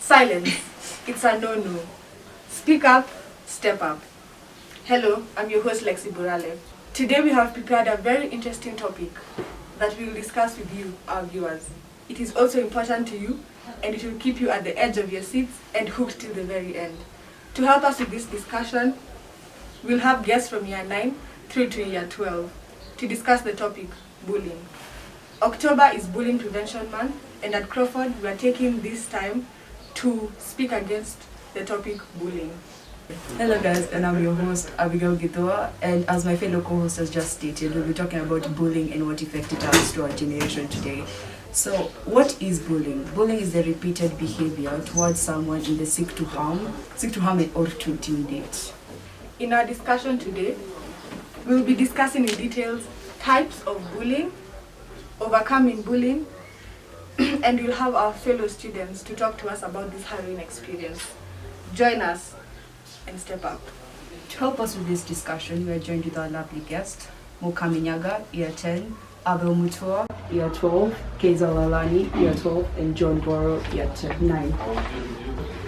Silence. It's a no-no. Speak up, step up. Hello, I'm your host Lexi Burale. Today we have prepared a very interesting topic that we will discuss with you, our viewers. It is also important to you and it will keep you at the edge of your seats and hooked till the very end. To help us with this discussion, we'll have guests from year 9 through to year 12 to discuss the topic, bullying. October is Bullying Prevention Month, and at Crawford we are taking this time to speak against the topic bullying. Hello guys, and I'm your host Abigail Gitoa, and as my fellow co-host has just stated, we'll be talking about bullying and what effect it has to our generation today. So, what is bullying? Bullying is the repeated behavior towards someone in the seek to harm or to intimidate. In our discussion today, we'll be discussing in details types of bullying, overcoming bullying, and we'll have our fellow students to talk to us about this harrowing experience. Join us and step up. To help us with this discussion, we are joined with our lovely guest, Mukami Nyaga, Year 10, Abel Mutua, Year 12, Keza Lalani, Year 12, and John Boro, Year 9.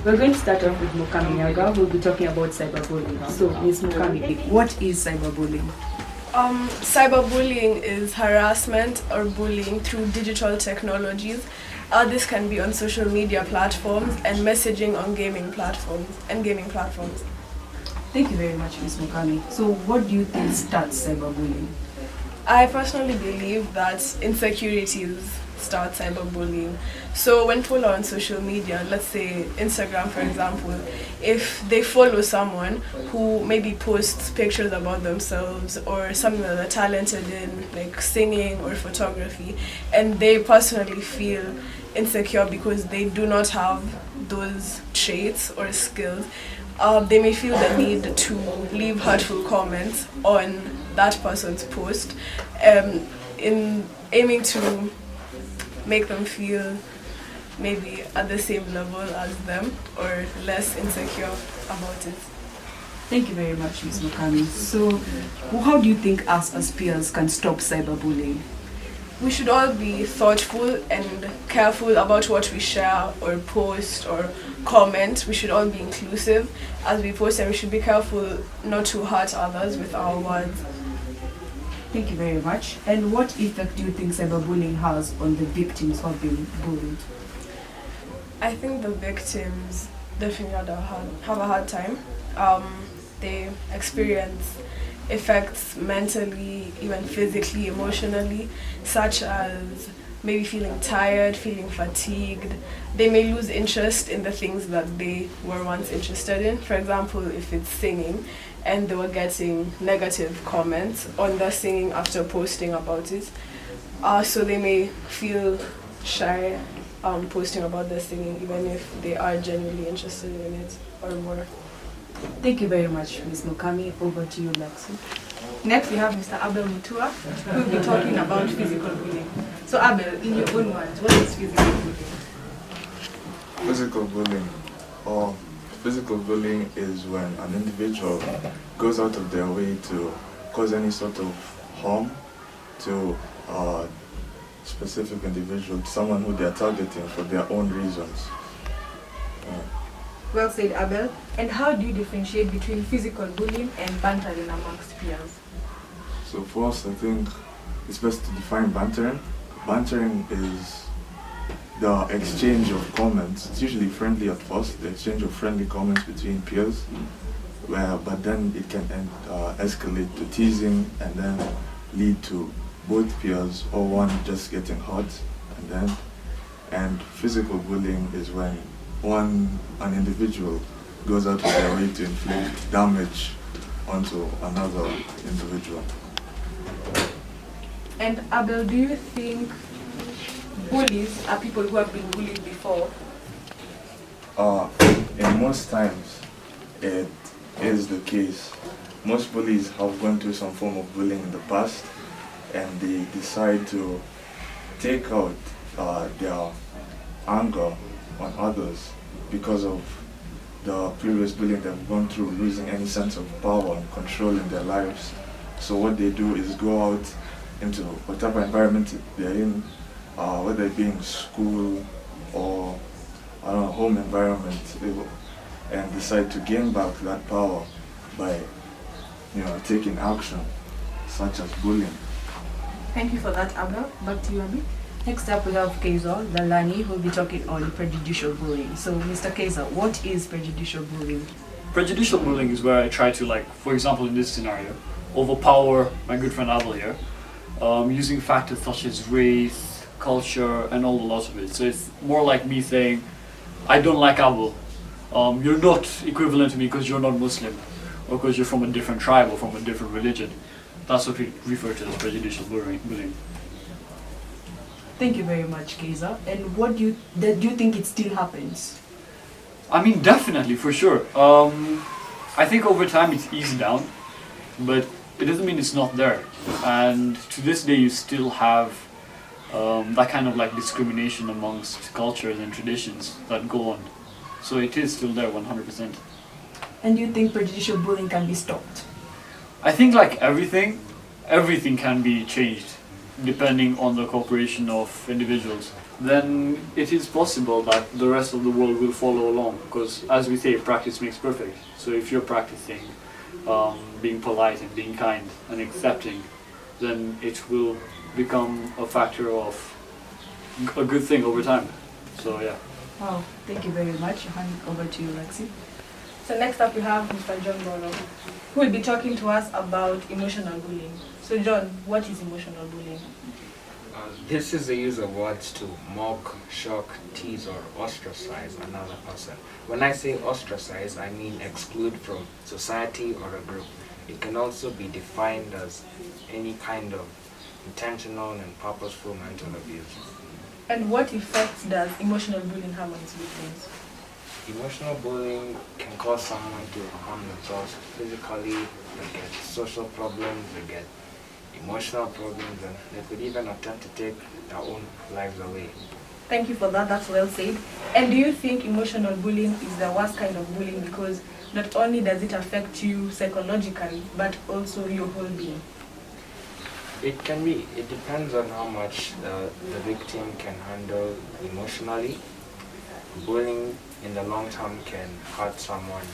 We're going to start off with Mukami Nyaga, who will be talking about cyberbullying. So, Ms. Mukami, what is cyberbullying? Cyberbullying is harassment or bullying through digital technologies. This can be on social media platforms and messaging on gaming platforms. Thank you very much, Ms. Mukami. So what do you think starts cyberbullying? I personally believe that insecurities start cyberbullying. So when people are on social media, let's say Instagram for example, if they follow someone who maybe posts pictures about themselves or something that they're talented in, like singing or photography, and they personally feel insecure because they do not have those traits or skills, they may feel the need to leave hurtful comments on that person's post, in aiming to make them feel maybe at the same level as them or less insecure about it. Thank you very much, Ms. Mukami. So, how do you think us as peers can stop cyberbullying? We should all be thoughtful and careful about what we share or post or comment. We should all be inclusive as we post, and we should be careful not to hurt others with our words. Thank you very much. And what effect do you think cyberbullying has on the victims who have been bullied? I think the victims definitely have a hard time. They experience effects mentally, even physically, emotionally, such as maybe feeling tired, feeling fatigued. They may lose interest in the things that they were once interested in. For example, if it's singing and they were getting negative comments on their singing after posting about it, so they may feel shy posting about their singing even if they are genuinely interested in it or more. Thank you very much, Ms. Mukami. Over to you, Lexi. Next we have Mr. Abel Mutua, who will be talking about physical bullying. So Abel, in your own words, what is physical bullying? Physical bullying is when an individual goes out of their way to cause any sort of harm to a specific individual, someone who they are targeting for their own reasons. Well said, Abel. And how do you differentiate between physical bullying and bantering amongst peers? So for us, I think it's best to define bantering. Bantering is the exchange of comments. It's usually friendly at first, the exchange of friendly comments between peers, but then it can escalate to teasing and then lead to both peers or one just getting hurt. And physical bullying is when an individual goes out of their way to inflict damage onto another individual. And Abel, do you think bullies are people who have been bullied before? In most times, it is the case. Most bullies have gone through some form of bullying in the past, and they decide to take out their anger on others because of the previous bullying they've gone through, losing any sense of power and control in their lives. So what they do is go out into whatever environment they're in, whether it be in school or home environment and decide to gain back that power by taking action such as bullying. Thank you for that, Abel. Back to you, Abi. Next up, we have Kaiser Lalani, who will be talking on prejudicial bullying. So, Mr. Kaiser, what is prejudicial bullying? Prejudicial bullying is where I try to, like, for example, in this scenario, overpower my good friend Abel here, using factors such as race, culture, and all the lots of it. So it's more like me saying, I don't like Abel. You're not equivalent to me because you're not Muslim, or because you're from a different tribe or from a different religion. That's what we refer to as prejudicial bullying. Thank you very much, Kaiser. And what do you think it still happens? I mean, definitely, for sure. I think over time it's eased down, but it doesn't mean it's not there. And to this day, you still have that kind of like discrimination amongst cultures and traditions that go on. So it is still there, 100%. And do you think prejudicial bullying can be stopped? I think like everything can be changed depending on the cooperation of individuals. Then it is possible that the rest of the world will follow along, because as we say, practice makes perfect. So if you're practicing being polite and being kind and accepting, then it will become a factor of a good thing over time. So yeah. Wow, thank you very much. I'll hand it over to you, Lexi. So next up we have Mr. John Boro, who will be talking to us about emotional bullying. So John, what is emotional bullying? This is the use of words to mock, shock, tease, or ostracize another person. When I say ostracize, I mean exclude from society or a group. It can also be defined as any kind of intentional and purposeful mental abuse. And what effects does emotional bullying have on its victims? Emotional bullying can cause someone to harm themselves physically, they get social problems, they get emotional problems, and they could even attempt to take their own lives away. Thank you for that, that's well said. And do you think emotional bullying is the worst kind of bullying because not only does it affect you psychologically, but also your whole being? It can be. It depends on how much the victim can handle emotionally. Bullying in the long term can hurt someone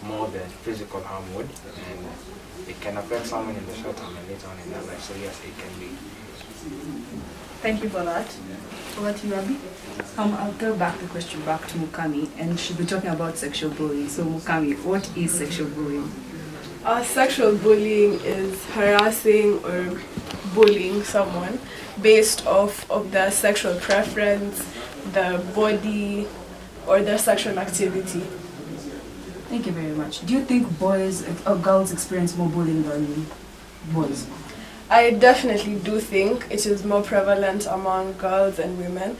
more than physical harm would, and it can affect someone in the short term and later on in their life. So yes, it can be. Thank you for that. Over to you, Abby. I'll go back the question back to Mukami, and she'll be talking about sexual bullying. So Mukami, what is sexual bullying? Sexual bullying is harassing or bullying someone based off of their sexual preference, their body, or their sexual activity. Thank you very much. Do you think boys or girls experience more bullying than boys? I definitely do think it is more prevalent among girls and women.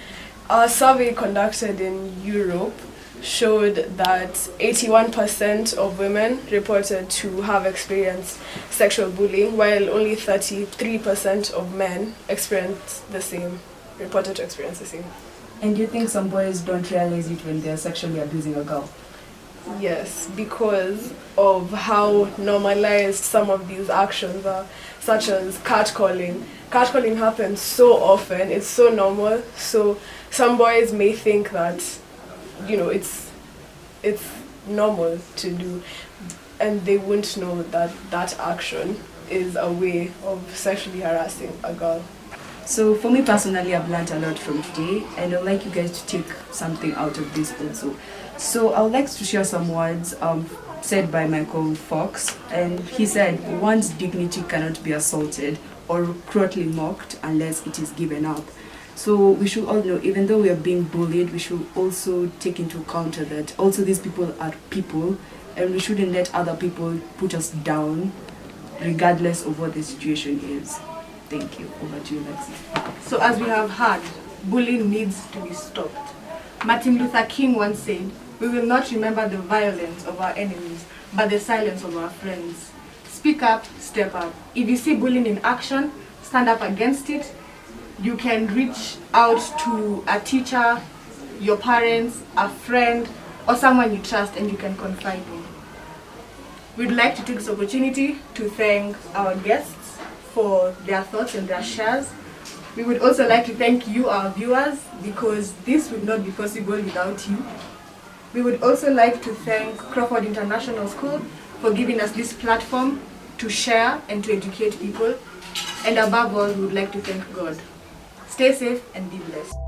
A survey conducted in Europe showed that 81% of women reported to have experienced sexual bullying, while only 33% of men reported to experience the same. And do you think some boys don't realize it when they're sexually abusing a girl? Yes, because of how normalized some of these actions are, such as catcalling. Catcalling happens so often, it's so normal, so some boys may think that, it's normal to do, and they won't know that that action is a way of sexually harassing a girl. So for me personally, I've learned a lot from today, and I'd like you guys to take something out of this also. So I would like to share some words said by Michael Fox, and he said, one's dignity cannot be assaulted or cruelly mocked unless it is given up. So we should all know, even though we are being bullied, we should also take into account that also these people are people, and we shouldn't let other people put us down regardless of what the situation is. Thank you. Over to you, Lexi. So as we have heard, bullying needs to be stopped. Martin Luther King once said, "We will not remember the violence of our enemies, but the silence of our friends." Speak up, step up. If you see bullying in action, stand up against it. You can reach out to a teacher, your parents, a friend, or someone you trust and you can confide in. We'd like to take this opportunity to thank our guests for their thoughts and their shares. We would also like to thank you, our viewers, because this would not be possible without you. We would also like to thank Crawford International School for giving us this platform to share and to educate people. And above all, we would like to thank God. Stay safe and be blessed.